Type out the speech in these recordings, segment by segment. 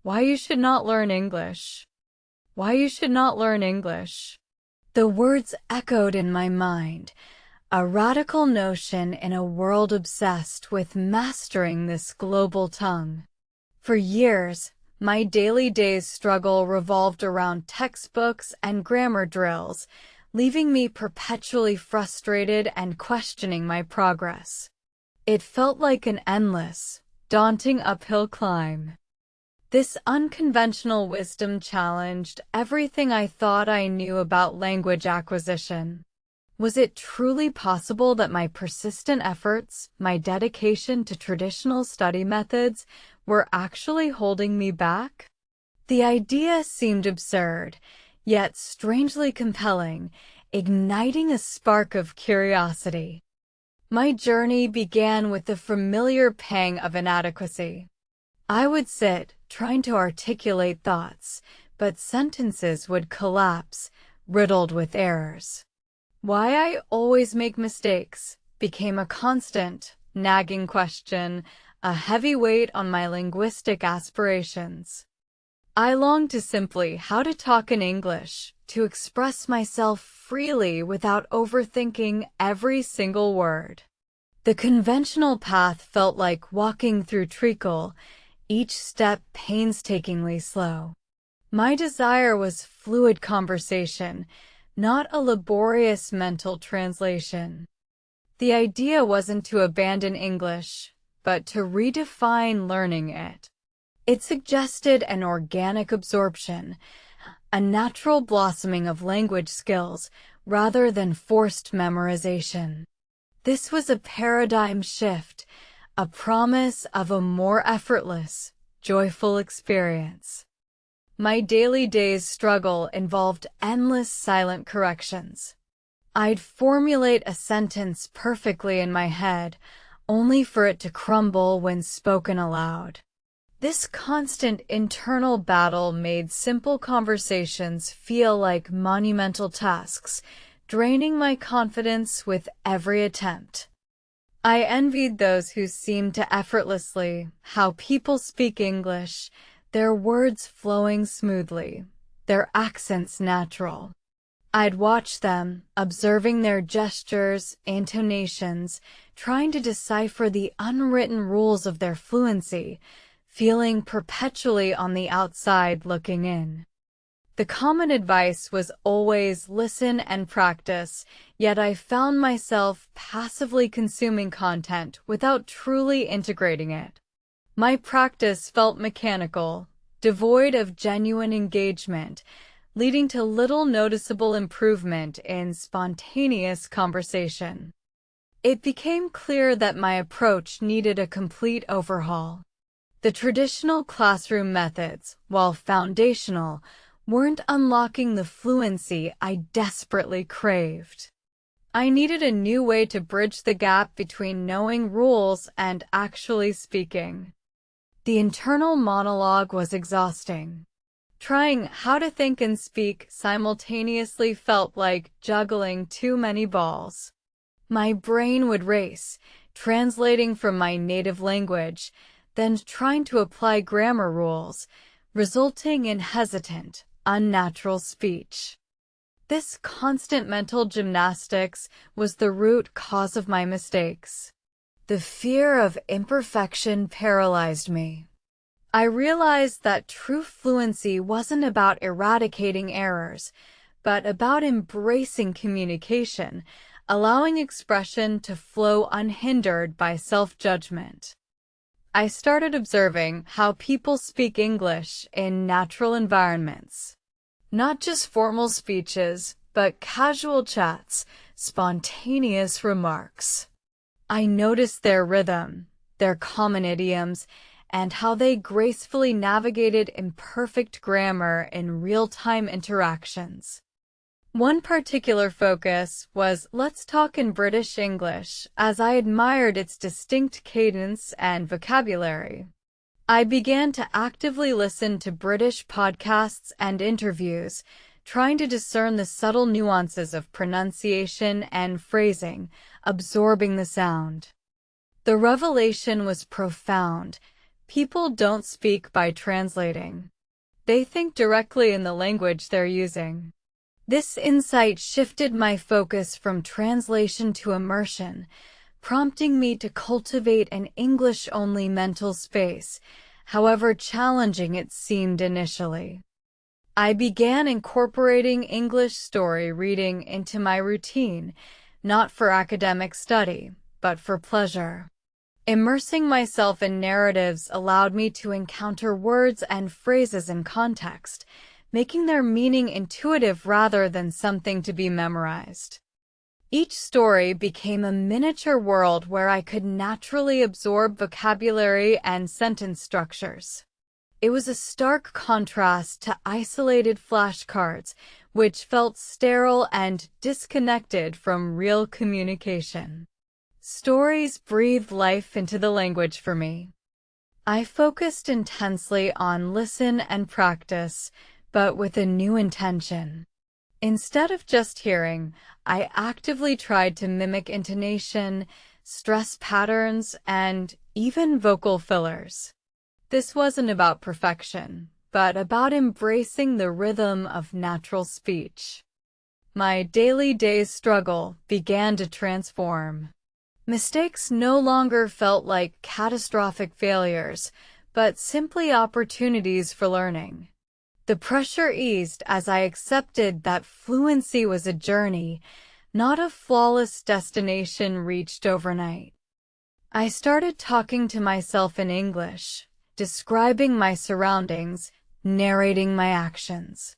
Why you should not learn English. Why you should not learn English. The words echoed in my mind, a radical notion in a world obsessed with mastering this global tongue. For years, my daily day's struggle revolved around textbooks and grammar drills, leaving me perpetually frustrated and questioning my progress. It felt like an endless, daunting uphill climb. This unconventional wisdom challenged everything I thought I knew about language acquisition. Was it truly possible that my persistent efforts, my dedication to traditional study methods, were actually holding me back? The idea seemed absurd, yet strangely compelling, igniting a spark of curiosity. My journey began with the familiar pang of inadequacy. I would sit, trying to articulate thoughts, but sentences would collapse, riddled with errors. Why I always make mistakes became a constant, nagging question, a heavy weight on my linguistic aspirations. I longed to simply how to talk in English, to express myself freely without overthinking every single word. The conventional path felt like walking through treacle, each step painstakingly slow. My desire was fluid conversation, not a laborious mental translation. The idea wasn't to abandon English, but to redefine learning it. It suggested an organic absorption, a natural blossoming of language skills rather than forced memorization. This was a paradigm shift, a promise of a more effortless, joyful experience. My daily day's struggle involved endless silent corrections. I'd formulate a sentence perfectly in my head, only for it to crumble when spoken aloud. This constant internal battle made simple conversations feel like monumental tasks, draining my confidence with every attempt. I envied those who seemed to effortlessly, how people speak English, their words flowing smoothly, their accents natural. I'd watch them, observing their gestures, intonations, trying to decipher the unwritten rules of their fluency, feeling perpetually on the outside looking in. The common advice was always listen and practice, yet I found myself passively consuming content without truly integrating it. My practice felt mechanical, devoid of genuine engagement, leading to little noticeable improvement in spontaneous conversation. It became clear that my approach needed a complete overhaul. The traditional classroom methods, while foundational, weren't unlocking the fluency I desperately craved. I needed a new way to bridge the gap between knowing rules and actually speaking. The internal monologue was exhausting. Trying how to think and speak simultaneously felt like juggling too many balls. My brain would race, translating from my native language, then trying to apply grammar rules, resulting in hesitant, unnatural speech. This constant mental gymnastics was the root cause of my mistakes. The fear of imperfection paralyzed me. I realized that true fluency wasn't about eradicating errors, but about embracing communication, allowing expression to flow unhindered by self-judgment. I started observing how people speak English in natural environments. Not just formal speeches, but casual chats, spontaneous remarks. I noticed their rhythm, their common idioms, and how they gracefully navigated imperfect grammar in real-time interactions. One particular focus was "Let's talk in British English," as I admired its distinct cadence and vocabulary. I began to actively listen to British podcasts and interviews, trying to discern the subtle nuances of pronunciation and phrasing, absorbing the sound. The revelation was profound. People don't speak by translating. They think directly in the language they're using. This insight shifted my focus from translation to immersion, prompting me to cultivate an English-only mental space, however challenging it seemed initially. I began incorporating English story reading into my routine, not for academic study, but for pleasure. Immersing myself in narratives allowed me to encounter words and phrases in context, making their meaning intuitive rather than something to be memorized. Each story became a miniature world where I could naturally absorb vocabulary and sentence structures. It was a stark contrast to isolated flashcards, which felt sterile and disconnected from real communication. Stories breathed life into the language for me. I focused intensely on listen and practice, but with a new intention. Instead of just hearing, I actively tried to mimic intonation, stress patterns, and even vocal fillers. This wasn't about perfection, but about embracing the rhythm of natural speech. My daily day's struggle began to transform. Mistakes no longer felt like catastrophic failures, but simply opportunities for learning. The pressure eased as I accepted that fluency was a journey, not a flawless destination reached overnight. I started talking to myself in English, describing my surroundings, narrating my actions.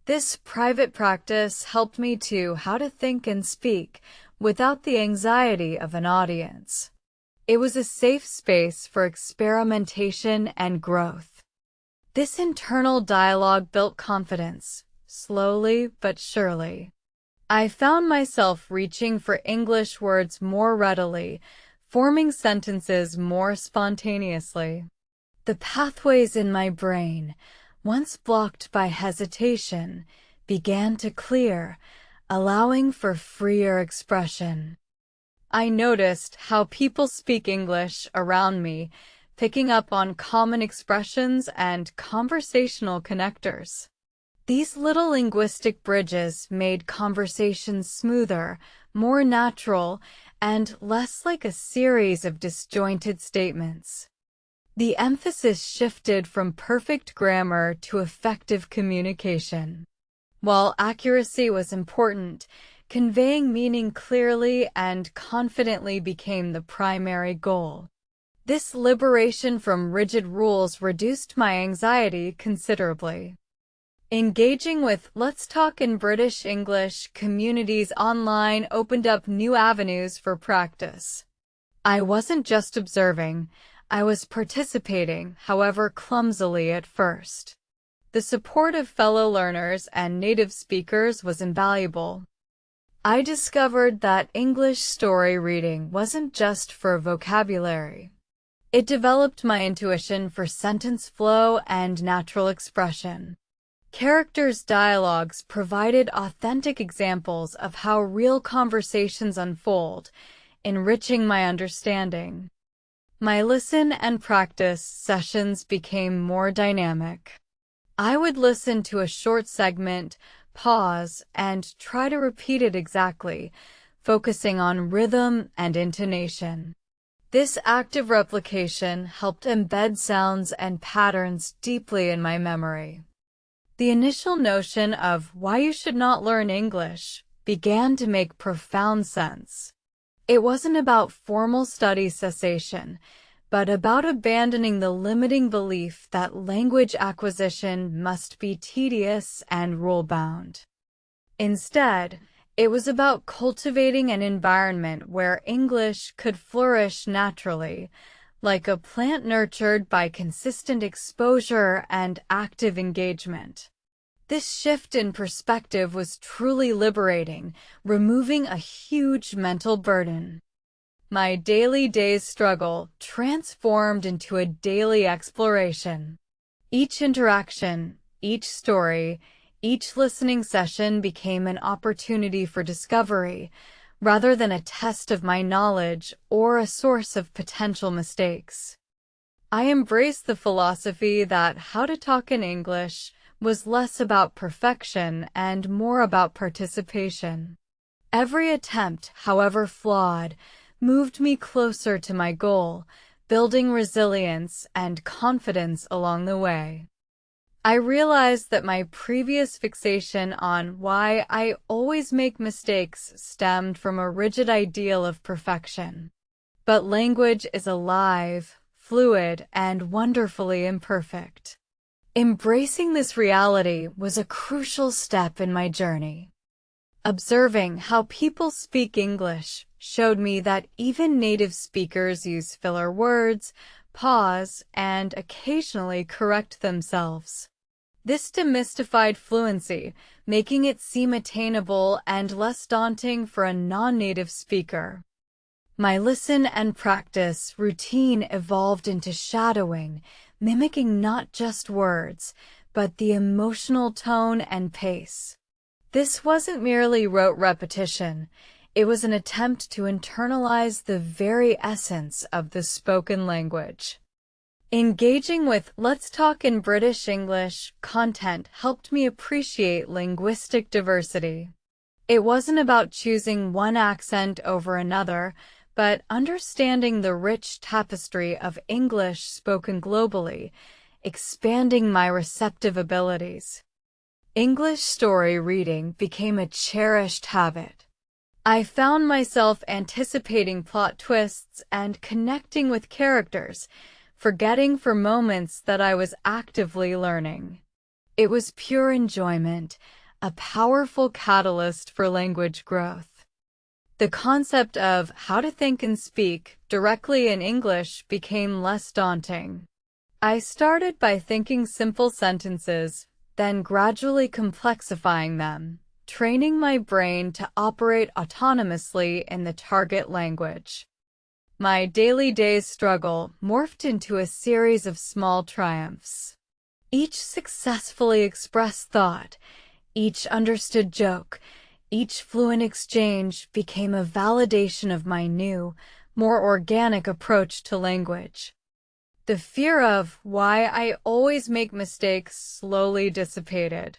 This private practice helped me how to think and speak without the anxiety of an audience. It was a safe space for experimentation and growth. This internal dialogue built confidence, slowly but surely. I found myself reaching for English words more readily, forming sentences more spontaneously. The pathways in my brain, once blocked by hesitation, began to clear, allowing for freer expression. I noticed how people speak English around me, picking up on common expressions and conversational connectors. These little linguistic bridges made conversations smoother, more natural, and less like a series of disjointed statements. The emphasis shifted from perfect grammar to effective communication. While accuracy was important, conveying meaning clearly and confidently became the primary goal. This liberation from rigid rules reduced my anxiety considerably. Engaging with Let's Talk in British English communities online opened up new avenues for practice. I wasn't just observing, I was participating, however clumsily at first. The support of fellow learners and native speakers was invaluable. I discovered that English story reading wasn't just for vocabulary. It developed my intuition for sentence flow and natural expression. Characters' dialogues provided authentic examples of how real conversations unfold, enriching my understanding. My listen and practice sessions became more dynamic. I would listen to a short segment, pause, and try to repeat it exactly, focusing on rhythm and intonation. This active replication helped embed sounds and patterns deeply in my memory. The initial notion of why you should not learn English began to make profound sense. It wasn't about formal study cessation, but about abandoning the limiting belief that language acquisition must be tedious and rule-bound. Instead, it was about cultivating an environment where English could flourish naturally, like a plant nurtured by consistent exposure and active engagement. This shift in perspective was truly liberating, removing a huge mental burden. My daily day's struggle transformed into a daily exploration. Each interaction, each story, each listening session became an opportunity for discovery, rather than a test of my knowledge or a source of potential mistakes. I embraced the philosophy that how to talk in English was less about perfection and more about participation. Every attempt, however flawed, moved me closer to my goal, building resilience and confidence along the way. I realized that my previous fixation on why I always make mistakes stemmed from a rigid ideal of perfection. But language is alive, fluid, and wonderfully imperfect. Embracing this reality was a crucial step in my journey. Observing how people speak English showed me that even native speakers use filler words, pause, and occasionally correct themselves. This demystified fluency, making it seem attainable and less daunting for a non-native speaker. My listen and practice routine evolved into shadowing, mimicking not just words, but the emotional tone and pace. This wasn't merely rote repetition, it was an attempt to internalize the very essence of the spoken language. Engaging with Let's Talk in British English content helped me appreciate linguistic diversity. It wasn't about choosing one accent over another, but understanding the rich tapestry of English spoken globally, expanding my receptive abilities. English story reading became a cherished habit. I found myself anticipating plot twists and connecting with characters, forgetting for moments that I was actively learning. It was pure enjoyment, a powerful catalyst for language growth. The concept of how to think and speak directly in English became less daunting. I started by thinking simple sentences, then gradually complexifying them, training my brain to operate autonomously in the target language. My daily struggle morphed into a series of small triumphs. Each successfully expressed thought, each understood joke, each fluent exchange became a validation of my new, more organic approach to language. The fear of why I always make mistakes slowly dissipated.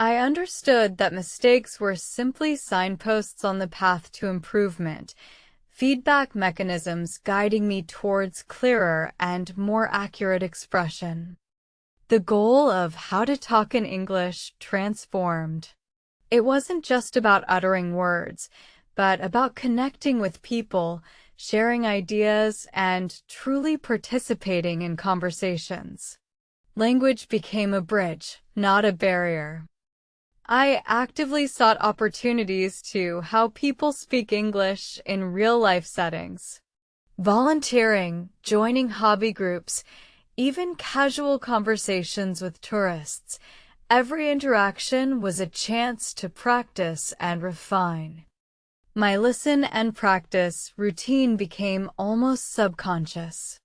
I understood that mistakes were simply signposts on the path to improvement, feedback mechanisms guiding me towards clearer and more accurate expression. The goal of how to talk in English transformed. It wasn't just about uttering words, but about connecting with people, sharing ideas, and truly participating in conversations. Language became a bridge, not a barrier. I actively sought opportunities to how people speak English in real-life settings. Volunteering, joining hobby groups, even casual conversations with tourists, every interaction was a chance to practice and refine. My listen and practice routine became almost subconscious.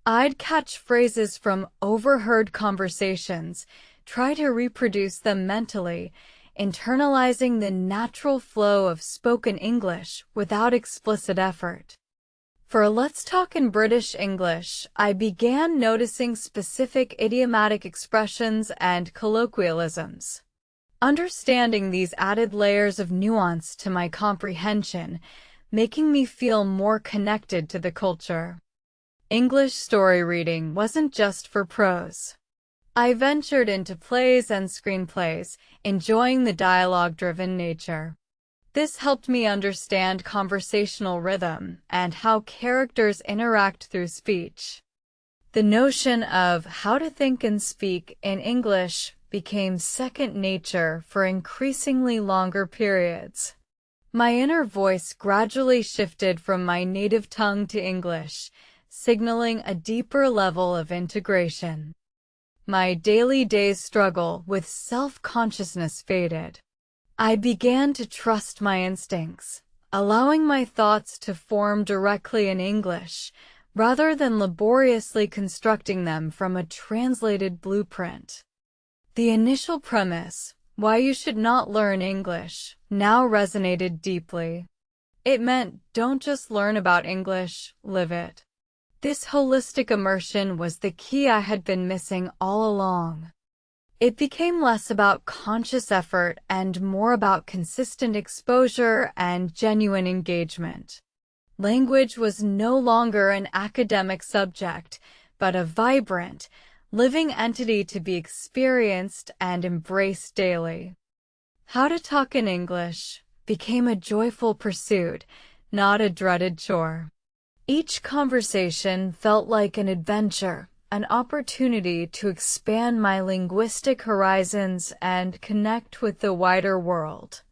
I'd catch phrases from overheard conversations, try to reproduce them mentally, internalizing the natural flow of spoken English without explicit effort. For Let's Talk in British English, I began noticing specific idiomatic expressions and colloquialisms. Understanding these added layers of nuance to my comprehension, making me feel more connected to the culture. English story reading wasn't just for prose. I ventured into plays and screenplays, enjoying the dialogue-driven nature. This helped me understand conversational rhythm and how characters interact through speech. The notion of how to think and speak in English became second nature for increasingly longer periods. My inner voice gradually shifted from my native tongue to English, signaling a deeper level of integration. My daily struggle with self-consciousness faded. I began to trust my instincts, allowing my thoughts to form directly in English, rather than laboriously constructing them from a translated blueprint. The initial premise, why you should not learn English, now resonated deeply. It meant don't just learn about English, live it. This holistic immersion was the key I had been missing all along. It became less about conscious effort and more about consistent exposure and genuine engagement. Language was no longer an academic subject, but a vibrant, living entity to be experienced and embraced daily. How to talk in English became a joyful pursuit, not a dreaded chore. Each conversation felt like an adventure, an opportunity to expand my linguistic horizons and connect with the wider world.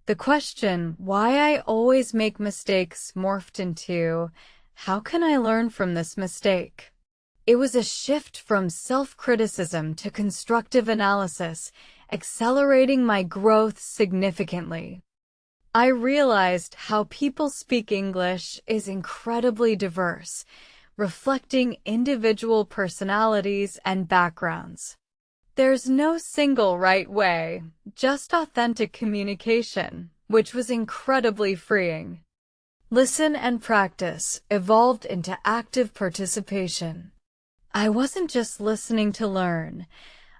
The question, why I always make mistakes, morphed into, how can I learn from this mistake? It was a shift from self-criticism to constructive analysis, accelerating my growth significantly. I realized how people speak English is incredibly diverse, reflecting individual personalities and backgrounds. There's no single right way, just authentic communication, which was incredibly freeing. Listen and practice evolved into active participation. I wasn't just listening to learn.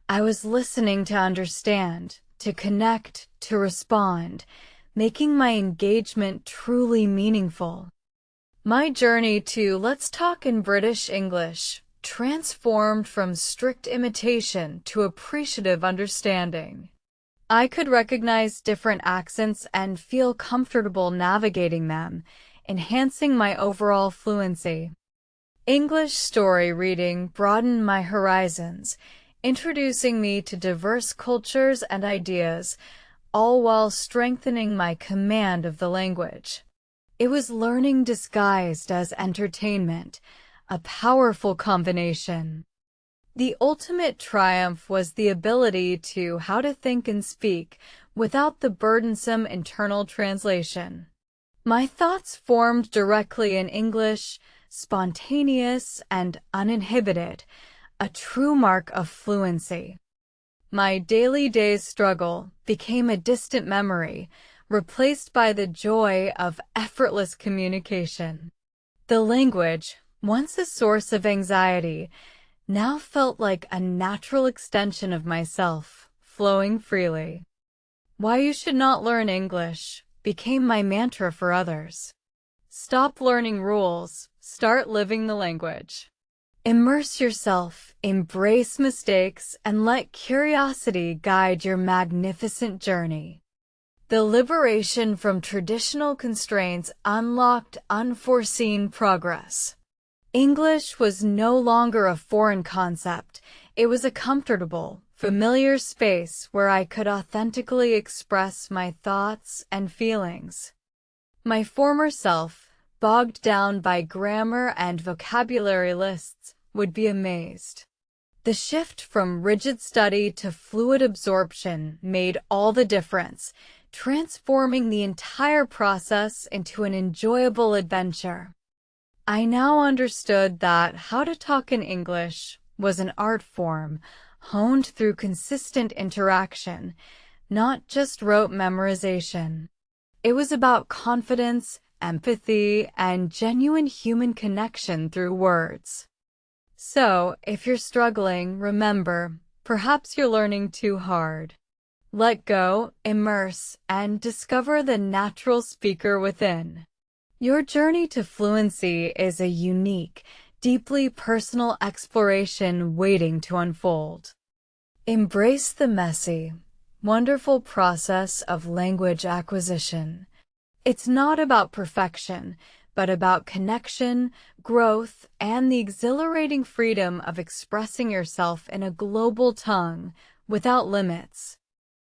I was listening to understand, to connect, to respond, making my engagement truly meaningful. My journey to Let's Talk in British English transformed from strict imitation to appreciative understanding. I could recognize different accents and feel comfortable navigating them, enhancing my overall fluency. English story reading broadened my horizons, introducing me to diverse cultures and ideas, all while strengthening my command of the language. It was learning disguised as entertainment, a powerful combination. The ultimate triumph was the ability to how to think and speak without the burdensome internal translation. My thoughts formed directly in English, spontaneous and uninhibited, a true mark of fluency. My daily day's struggle became a distant memory, replaced by the joy of effortless communication. The language, once a source of anxiety, now felt like a natural extension of myself, flowing freely. Why you should not learn English became my mantra for others. Stop learning rules, start living the language. Immerse yourself, embrace mistakes, and let curiosity guide your magnificent journey. The liberation from traditional constraints unlocked unforeseen progress. English was no longer a foreign concept. It was a comfortable, familiar space where I could authentically express my thoughts and feelings. My former self, bogged down by grammar and vocabulary lists, would be amazed. The shift from rigid study to fluid absorption made all the difference, transforming the entire process into an enjoyable adventure. I now understood that how to talk in English was an art form, honed through consistent interaction, not just rote memorization. It was about confidence, empathy, and genuine human connection through words. So, if you're struggling, remember, perhaps you're learning too hard. Let go, immerse, and discover the natural speaker within. Your journey to fluency is a unique, deeply personal exploration waiting to unfold. Embrace the messy, wonderful process of language acquisition. It's not about perfection, but about connection, growth, and the exhilarating freedom of expressing yourself in a global tongue without limits.